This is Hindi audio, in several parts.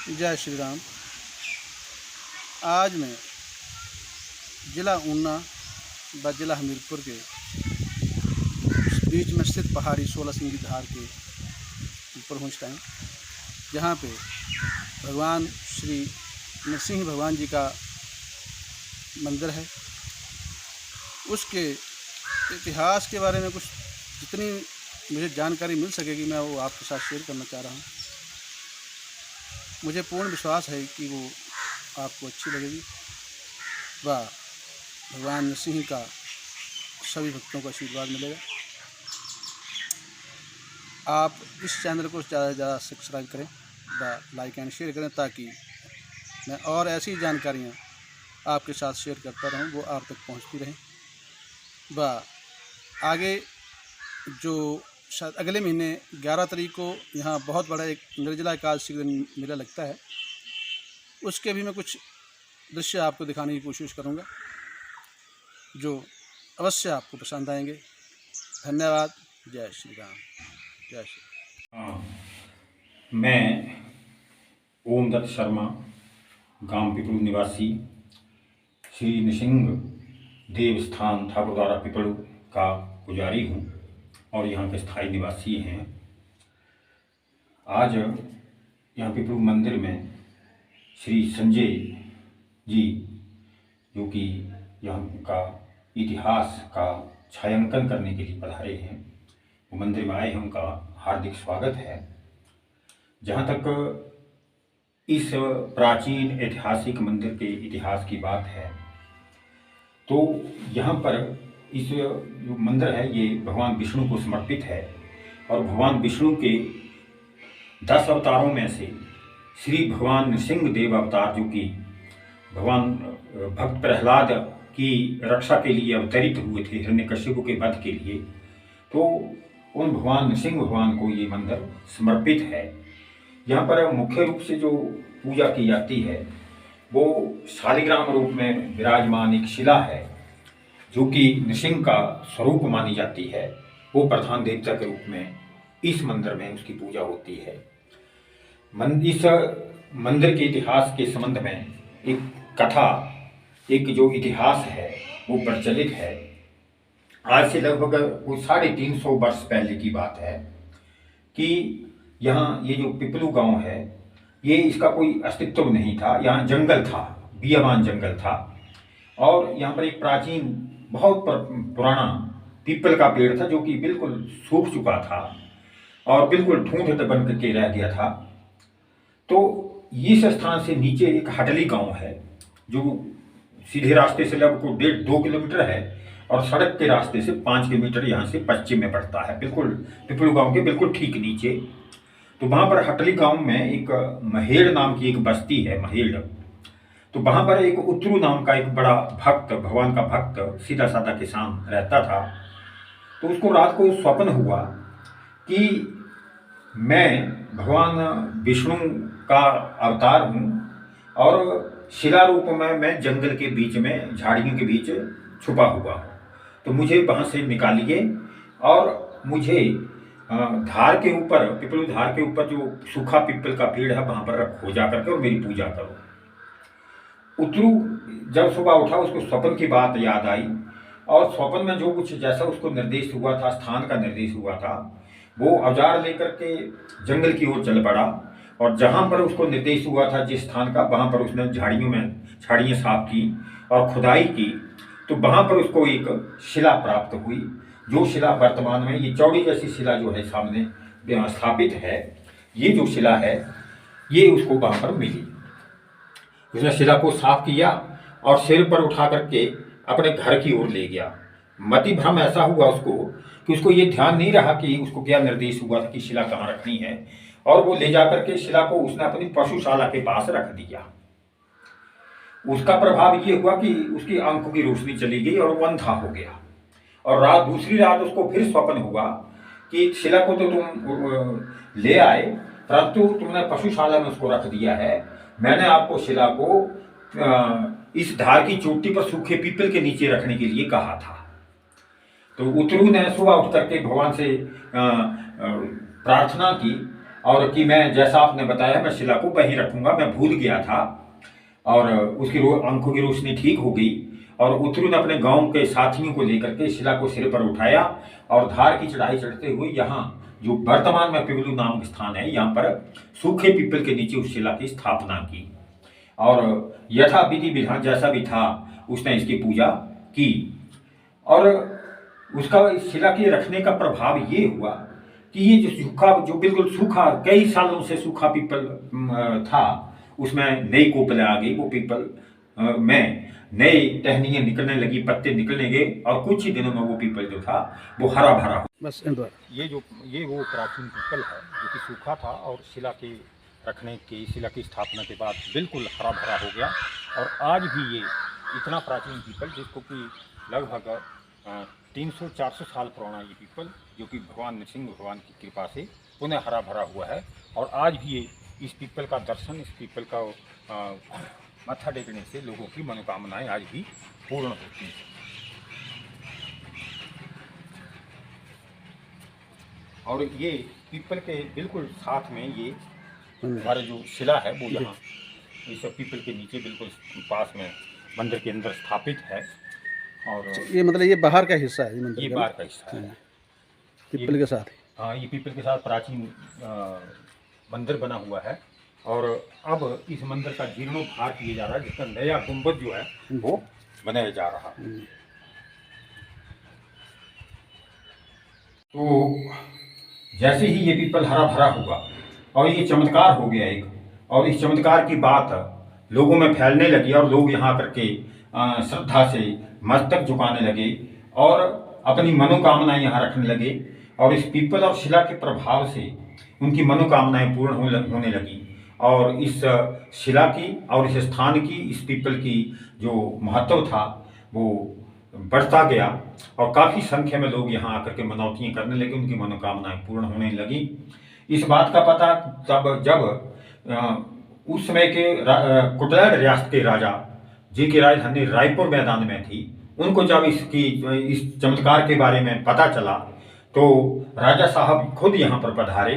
जय श्री राम। आज मैं ज़िला ऊना व ज़िला हमीरपुर के बीच में स्थित पहाड़ी 16 सिंगी धार के ऊपर हूँ इस टाइम, जहाँ पे भगवान श्री नरसिंह भगवान जी का मंदिर है। उसके इतिहास के बारे में कुछ जितनी मुझे जानकारी मिल सकेगी मैं वो आपके साथ शेयर करना चाह रहा हूँ। मुझे पूर्ण विश्वास है कि वो आपको अच्छी लगेगी व भगवान नरसिंह का सभी भक्तों को आशीर्वाद मिलेगा। आप इस चैनल को ज़्यादा से ज़्यादा सब्सक्राइब करें व लाइक एंड शेयर करें, ताकि मैं और ऐसी जानकारियाँ आपके साथ शेयर करता रहूँ, वो आप तक पहुँचती रहें। व आगे जो शायद अगले महीने 11 तारीख को यहाँ बहुत बड़ा एक निर्जला एकादशी का मेला लगता है, उसके भी मैं कुछ दृश्य आपको दिखाने की कोशिश करूँगा, जो अवश्य आपको पसंद आएंगे। धन्यवाद। जय श्री राम। जय श्री। मैं ओम दत्त शर्मा, गांव पिपलू निवासी, श्री नृसिंह देवस्थान ठाकुरद्वारा पिपलू का पुजारी हूँ और यहाँ के स्थायी निवासी हैं। आज यहाँ पिपलू मंदिर में श्री संजय जी, जो कि यहाँ का इतिहास का छायांकन करने के लिए पधारे हैं, वो मंदिर में आए हैं, उनका हार्दिक स्वागत है। जहाँ तक इस प्राचीन ऐतिहासिक मंदिर के इतिहास की बात है, तो यहाँ पर इस जो मंदिर है ये भगवान विष्णु को समर्पित है और भगवान विष्णु के 10 अवतारों में से श्री भगवान नृसिंह देव अवतार, जो कि भगवान भक्त प्रहलाद की रक्षा के लिए अवतरित हुए थे हिरण्यकश्यप के वध के लिए, तो उन भगवान नृसिंह भगवान को ये मंदिर समर्पित है। यहाँ पर मुख्य रूप से जो पूजा की जाती है वो शालिग्राम रूप में विराजमान एक शिला है, जो कि नृसिंह का स्वरूप मानी जाती है। वो प्रधान देवता के रूप में इस मंदिर में उसकी पूजा होती है। इस मंदिर के इतिहास के संबंध में एक कथा, एक जो इतिहास है वो प्रचलित है। आज से लगभग कोई 350 वर्ष पहले की बात है कि यहाँ ये जो पिपलू गांव है, ये इसका कोई अस्तित्व नहीं था। यहाँ जंगल था, बियाबान जंगल था, और यहाँ पर एक प्राचीन बहुत पुराना पीपल का पेड़ था, जो कि बिल्कुल सूख चुका था और बिल्कुल ढूंढ बन करके रह गया था। तो इस स्थान से नीचे एक हटली गांव है, जो सीधे रास्ते से लगभग 1.5-2 किलोमीटर है और सड़क के रास्ते से 5 किलोमीटर यहाँ से पश्चिम में पड़ता है, बिल्कुल पिपलू गांव के बिल्कुल ठीक नीचे। तो वहाँ पर हटली गांव में एक महेड़ नाम की एक बस्ती है, महेड़। तो वहाँ पर एक उतरू नाम का एक बड़ा भक्त, भगवान का भक्त, सीधा साधा किसान रहता था। तो उसको रात को स्वप्न हुआ कि मैं भगवान विष्णु का अवतार हूँ और शिला रूप में मैं जंगल के बीच में, झाड़ियों के बीच छुपा हुआ हूँ, तो मुझे वहाँ से निकालिए और मुझे धार के ऊपर, पिपलू धार के ऊपर जो सूखा पीपल का पेड़ है वहाँ पर रखो जा करके और मेरी पूजा करो। उतरू जब सुबह उठा, उसको स्वप्न की बात याद आई और स्वप्न में जो कुछ जैसा उसको निर्देश हुआ था, स्थान का निर्देश हुआ था, वो औजार लेकर के जंगल की ओर चल पड़ा और जहाँ पर उसको निर्देश हुआ था जिस स्थान का, वहाँ पर उसने झाड़ियाँ साफ की और खुदाई की। तो वहाँ पर उसको एक शिला प्राप्त हुई, जो शिला वर्तमान में ये चौड़ी जैसी शिला जो है सामने स्थापित है, ये जो शिला है ये उसको वहाँ पर मिली। उसने शिला को साफ किया और सिर पर उठा करके अपने घर की ओर ले गया। मति भ्रम ऐसा हुआ उसको कि उसको ये ध्यान नहीं रहा कि उसको क्या निर्देश हुआ था कि शिला कहाँ रखनी है, और वो ले जा करके शिला को उसने अपनी पशुशाला के पास रख दिया। उसका प्रभाव ये हुआ कि उसकी आंखों की रोशनी चली गई और वो अंधा हो गया। और दूसरी रात उसको फिर स्वप्न हुआ कि शिला को तो तुम ले आए, परंतु तुमने पशुशाला में उसको रख दिया है। मैंने आपको शिला को इस धार की चोटी पर सूखे पीपल के नीचे रखने के लिए कहा था। तो उतरू ने सुबह उठ करके भगवान से प्रार्थना की और कि मैं जैसा आपने बताया मैं शिला को वहीं रखूंगा, मैं भूल गया था। और उसकी आंखों की रोशनी ठीक हो गई और उतरू ने अपने गांव के साथियों को लेकर के शिला को सिर पर उठाया और धार की चढ़ाई चढ़ते हुए यहाँ जो वर्तमान में पिपलू नामक स्थान है, यहाँ पर सूखे पीपल के नीचे उस शिला की स्थापना की और यथा विधि विधान जैसा भी था उसने इसकी पूजा की। और उसका इस शिला के रखने का प्रभाव ये हुआ कि ये जो सूखा, जो बिल्कुल सूखा, कई सालों से सूखा पीपल था, उसमें नई कोपलें आ गई। वो पीपल में नई टहनियाँ निकलने लगी, पत्ते निकलने गए और कुछ ही दिनों में वो पीपल जो था वो हरा भरा हो। बस इन द्वारा ये वो प्राचीन पीपल है जो कि सूखा था और शिला के रखने की, शिला की स्थापना के बाद बिल्कुल हरा भरा हो गया। और आज भी ये इतना प्राचीन पीपल, जिसको कि लगभग 300-400 साल पुराना ये पीपल, जो कि भगवान नृसिंह भगवान की कृपा से पुनः हरा भरा हुआ है। और आज भी ये इस पीपल का दर्शन, इस पीपल का मत्था टेकने से लोगों की मनोकामनाएं आज भी पूर्ण होती हैं। और ये पीपल के बिल्कुल साथ में ये हमारे जो शिला है वो यहाँ इस पीपल के नीचे बिल्कुल पास में मंदिर के अंदर स्थापित है। और ये मतलब ये बाहर का हिस्सा है, ये मंदिर ये का बाहर का हिस्सा है पीपल के साथ। हाँ, ये पीपल के साथ प्राचीन मंदिर बना हुआ है। और अब इस मंदिर का जीर्णोद्धार किया जा रहा है, जिसका नया गुंबद जो है वो बनाया जा रहा है। तो जैसे ही ये पीपल हरा भरा हुआ और ये चमत्कार हो गया एक, और इस चमत्कार की बात लोगों में फैलने लगी और लोग यहाँ करके श्रद्धा से मस्तक झुकाने लगे और अपनी मनोकामनाएं यहाँ रखने लगे। और इस पीपल और शिला के प्रभाव से उनकी मनोकामनाएं पूर्ण होने लगी। और इस शिला की और इस स्थान की, इस पीपल की जो महत्व था वो बढ़ता गया और काफ़ी संख्या में लोग यहाँ आकर के मनौतियाँ करने लगे, उनकी मनोकामनाएं पूर्ण होने लगी। इस बात का पता तब जब उस समय के कुटलैंड रियासत के राजा, जिनकी राजधानी रायपुर मैदान में थी, उनको जब इस चमत्कार के बारे में पता चला तो राजा साहब खुद यहाँ पर पधारे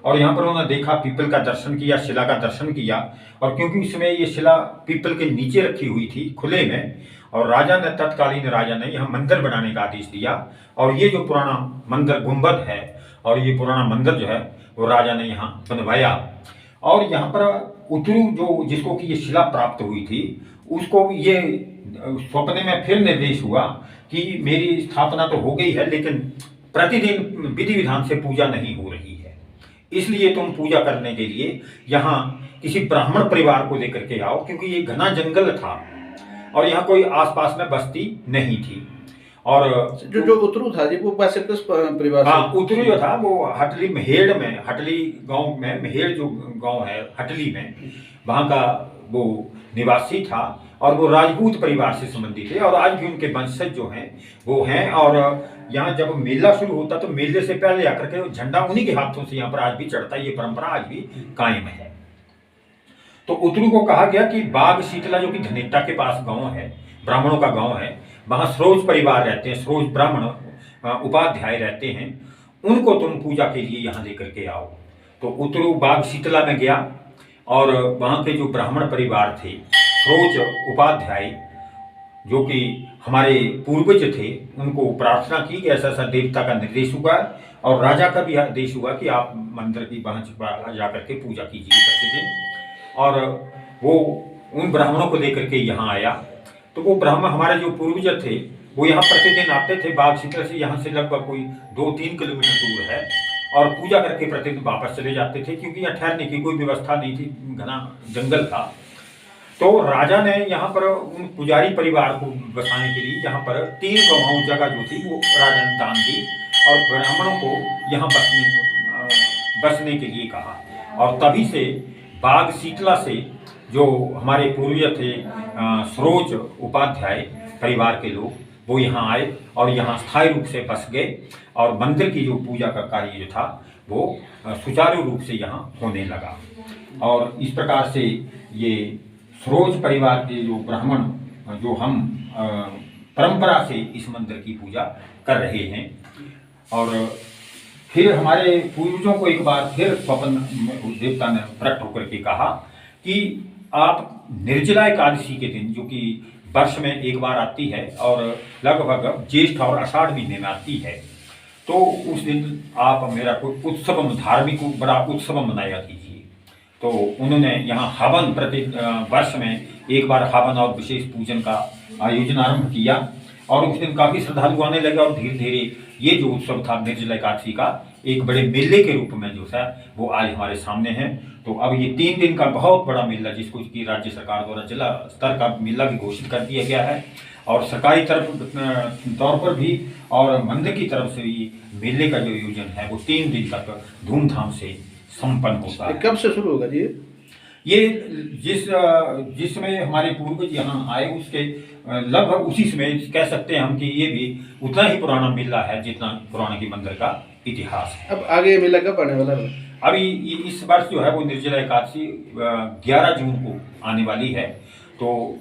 और यहाँ पर उन्होंने देखा, पीपल का दर्शन किया, शिला का दर्शन किया। और क्योंकि उसमें ये शिला पीपल के नीचे रखी हुई थी खुले में, और राजा ने, तत्कालीन राजा ने यहाँ मंदिर बनाने का आदेश दिया। और ये जो पुराना मंदिर गुंबद है और ये पुराना मंदिर जो है वो राजा ने यहाँ बनवाया। और यहाँ पर उतरू जो जिसको कि ये शिला प्राप्त हुई थी, उसको ये सपने में फिर निर्देश हुआ कि मेरी स्थापना तो हो गई है, लेकिन प्रतिदिन विधि विधान से पूजा नहीं हो रही है, इसलिए तुम पूजा करने के लिए यहाँ किसी ब्राह्मण परिवार को लेकर के आओ, क्योंकि ये घना जंगल था और यहाँ कोई आसपास में बस्ती नहीं थी। और जो उतरू था जी, वो पैसे किस परिवार? हाँ, उतरू जो था वो हटली महेड़ में, हटली गांव में, महेड़ जो गांव है हटली में, वहाँ का वो निवासी था और वो राजपूत परिवार से संबंधित थे। और आज भी उनके वंशज जो हैं वो हैं। और यहाँ जब मेला शुरू होता तो मेले से पहले आकर के झंडा उन्हीं के हाथों से यहाँ पर आज भी चढ़ता है। ये परंपरा आज भी कायम है। तो उतरू को कहा गया कि बाग शीतला, जो कि धनेटा के पास गांव है, ब्राह्मणों का गांव है, वहाँ सरोज परिवार रहते हैं, सरोज ब्राह्मण उपाध्याय रहते हैं, उनको तुम पूजा के लिए यहाँ लेकर के आओ। तो उतरू बाग शीतला में गया और वहाँ के जो ब्राह्मण परिवार थे, सरोज उपाध्याय, जो कि हमारे पूर्वज थे, उनको प्रार्थना की कि ऐसा ऐसा देवता का निर्देश हुआ और राजा का भी आदेश हुआ कि आप मंदिर की वहाँ जा करके पूजा कीजिए प्रतिदिन। और वो उन ब्राह्मणों को लेकर के यहाँ आया। तो वो ब्राह्मण, हमारे जो पूर्वज थे, वो यहाँ प्रतिदिन आते थे। बाग शीतला से यहाँ से लगभग कोई 2-3 किलोमीटर दूर है और पूजा करके प्रतिदिन वापस चले जाते थे, क्योंकि यहाँ ठहरने की कोई व्यवस्था नहीं थी, घना जंगल था। तो राजा ने यहाँ पर उन पुजारी परिवार को बसाने के लिए यहाँ पर 3 गवाहों जगह जो थी वो राजा ने दान दी और ब्राह्मणों को यहाँ बसने के लिए कहा। और तभी से बाग शीतला से जो हमारे पूर्वज थे, सरोज उपाध्याय परिवार के लोग, वो यहाँ आए और यहाँ स्थायी रूप से बस गए और मंदिर की जो पूजा का कार्य जो था वो सुचारू रूप से यहाँ होने लगा। और इस प्रकार से ये सरोज परिवार के जो ब्राह्मण, जो हम परंपरा से इस मंदिर की पूजा कर रहे हैं। और फिर हमारे पूर्वजों को एक बार फिर स्वप्न देवता ने प्रकट होकर के कहा कि आप निर्जला एकादशी के दिन, जो कि वर्ष में एक बार आती है और लगभग ज्येष्ठ और आषाढ़ महीने में आती है, तो उस दिन आप मेरा कोई उत्सव, धार्मिक बड़ा उत्सव मनाया कीजिए। तो उन्होंने यहाँ हवन, प्रति वर्ष में एक बार हवन और विशेष पूजन का आयोजन आरंभ किया और उस दिन काफ़ी श्रद्धालु आने लगे और धीरे धीरे ये जो उत्सव था निर्जला एकादशी का एक बड़े मेले के रूप में जो है वो आज हमारे सामने है। तो अब ये 3 दिन का बहुत बड़ा मेला, जिसको कि राज्य सरकार द्वारा जिला स्तर का मेला भी घोषित कर दिया गया है और सरकारी तौर पर भी और मंदिर की तरफ से भी मेले का जो आयोजन है वो 3 दिन तक धूमधाम से संपन्न होता है। कब से शुरू होगा जी ये? जिस समय हमारे पूर्वज यहाँ आए उसके लगभग उसी समय कह सकते हैं हम कि ये भी उतना ही पुराना मेला है जितना पुराना की मंदिर का इतिहास है। अब आगे मेला कब आने वाला है? अभी इस वर्ष जो है वो निर्जला एकादशी 11 जून को आने वाली है। तो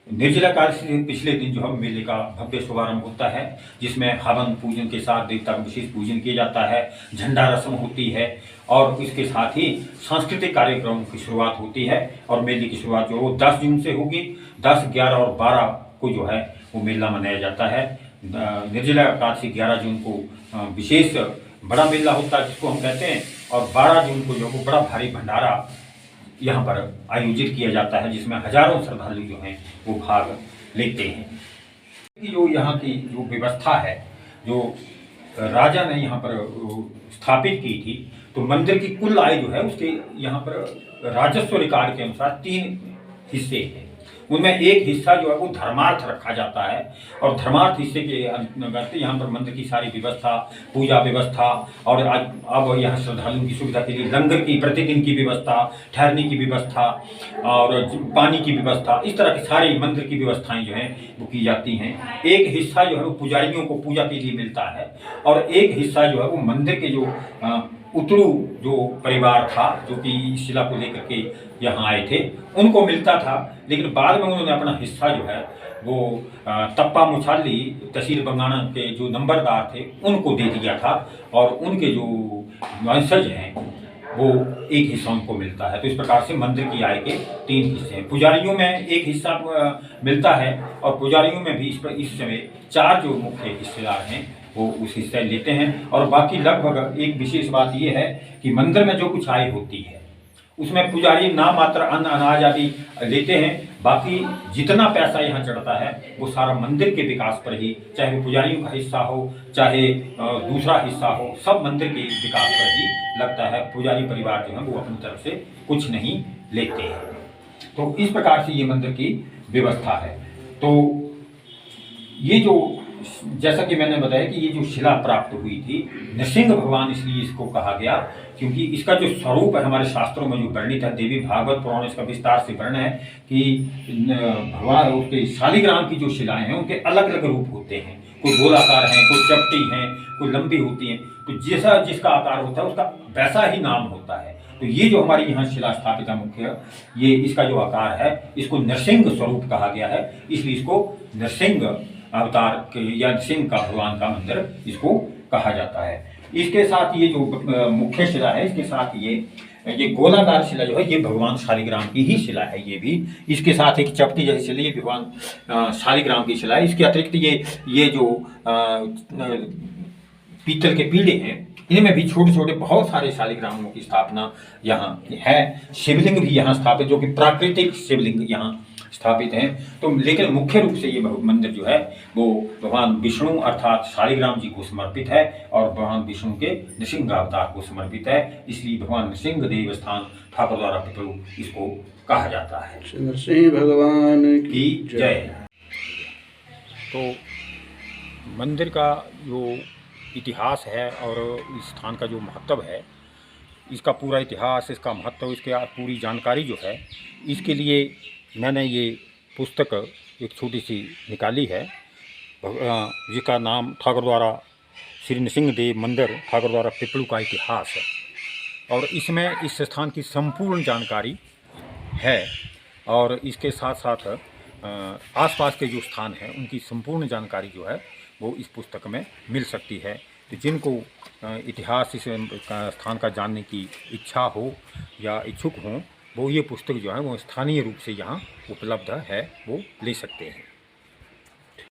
निर्जला एकादशी से पिछले दिन जो है मेले का भव्य शुभारंभ होता है, जिसमें हवन पूजन के साथ देवता का विशेष पूजन किया जाता है, झंडा रस्म होती है और इसके साथ ही सांस्कृतिक कार्यक्रमों की शुरुआत होती है। और मेले की शुरुआत जो वो 10 जून से होगी। 10, 11 और 12 को जो है वो मेला मनाया जाता है। निर्जला एकादशी 11 जून को विशेष बड़ा मेला होता है जिसको हम कहते हैं, और 12 जून को जो वो बड़ा भारी भंडारा यहाँ पर आयोजित किया जाता है, जिसमें हजारों श्रद्धालु जो हैं वो भाग लेते हैं। जो यहाँ की जो व्यवस्था है, जो राजा ने यहाँ पर स्थापित की थी, तो मंदिर की कुल आय जो है उसके यहाँ पर राजस्व रिकॉर्ड के अनुसार 3 हिस्से हैं। उनमें एक हिस्सा जो है वो धर्मार्थ रखा जाता है और धर्मार्थ हिस्से के अंतर्गत यहाँ पर मंदिर की सारी व्यवस्था, पूजा व्यवस्था और अब यहाँ श्रद्धालुओं की सुविधा के लिए लंगर की प्रतिदिन की व्यवस्था, ठहरने की व्यवस्था और पानी की व्यवस्था, इस तरह की सारी मंदिर की व्यवस्थाएं जो हैं वो की जाती हैं। एक हिस्सा जो है वो पुजारियों को पूजा के लिए मिलता है और एक हिस्सा जो है वो मंदिर के जो उतरू जो परिवार था, जो कि शिला को लेकर के यहाँ आए थे, उनको मिलता था। लेकिन बाद में उन्होंने अपना हिस्सा जो है वो तप्पा मुछाली तहसील बंगाना के जो नंबरदार थे उनको दे दिया था और उनके जो वंशज हैं वो एक हिस्सा उनको मिलता है। तो इस प्रकार से मंदिर की आय के 3 हिस्से हैं। पुजारियों में एक हिस्सा मिलता है और पुजारियों में भी इस समय 4 जो मुख्य हिस्सेदार हैं वो उस हिस्से लेते हैं। और बाकी लगभग एक विशेष बात ये है कि मंदिर में जो कुछ आय होती है उसमें पुजारी नाम मात्र अन्न अनाज आदि लेते हैं। बाकी जितना पैसा यहाँ चढ़ता है वो सारा मंदिर के विकास पर ही, चाहे वो पुजारियों का हिस्सा हो चाहे दूसरा हिस्सा हो, सब मंदिर के विकास पर ही लगता है। पुजारी परिवार जो है वो अपनी तरफ से कुछ नहीं लेते हैं। तो इस प्रकार से ये मंदिर की व्यवस्था है। तो ये जो, जैसा कि मैंने बताया कि ये जो शिला प्राप्त हुई थी, नृसिंह भगवान इसलिए इसको कहा गया क्योंकि इसका जो स्वरूप है हमारे शास्त्रों में जो वर्णित है, देवी भागवत पुराण इसका विस्तार से वर्णन है कि भगवान उसके शालिग्राम की जो शिलाएं हैं उनके अलग अलग रूप होते हैं। कोई गोलाकार हैं, कोई चपटी हैं, कोई लंबी होती हैं। तो जैसा जिसका आकार होता है उसका वैसा ही नाम होता है। तो ये जो हमारी यहाँ शिला स्थापित है मुख्य, ये इसका जो आकार है इसको नृसिंह स्वरूप कहा गया है, इसलिए इसको नृसिंह अवतार के या नृसिंह का भगवान का मंदिर इसको कहा जाता है। इसके साथ ये जो मुख्य शिला है, इसके साथ ये गोलाकार शिला जो है ये भगवान शालिग्राम की ही शिला है। ये भी इसके साथ एक चपटी जैसी शिला, ये भगवान शालिग्राम की शिला है। इसके अतिरिक्त ये जो पीतल के पीढ़े हैं इनमें भी छोटे छोटे बहुत सारे शालिग्रामों की स्थापना यहाँ है। शिवलिंग भी यहाँ स्थापित, जो कि प्राकृतिक शिवलिंग यहाँ स्थापित हैं। तो लेकिन मुख्य रूप से ये मंदिर जो है वो भगवान विष्णु अर्थात शालिग्राम जी को समर्पित है और भगवान विष्णु के नृसिंह अवतार को समर्पित है। इसलिए भगवान नृसिंह देव स्थान ठाकुर द्वारा पिपलू इसको कहा जाता है। नृसिंह भगवान की जय। तो मंदिर का जो इतिहास है और इस स्थान का जो महत्व है, इसका पूरा इतिहास, इसका महत्व, इसके पूरी जानकारी जो है, इसके लिए मैंने ये पुस्तक एक छोटी सी निकाली है जिसका नाम ठाकुर द्वारा श्री नृसिंह देव मंदिर ठाकुर द्वारा पिपलू का इतिहास है। और इसमें इस स्थान की संपूर्ण जानकारी है और इसके साथ साथ आसपास के जो स्थान हैं उनकी संपूर्ण जानकारी जो है वो इस पुस्तक में मिल सकती है। तो जिनको इतिहास इस स्थान का जानने की इच्छा हो या इच्छुक हों, वो ये पुस्तक जो है वो स्थानीय रूप से यहाँ उपलब्ध है, वो ले सकते हैं।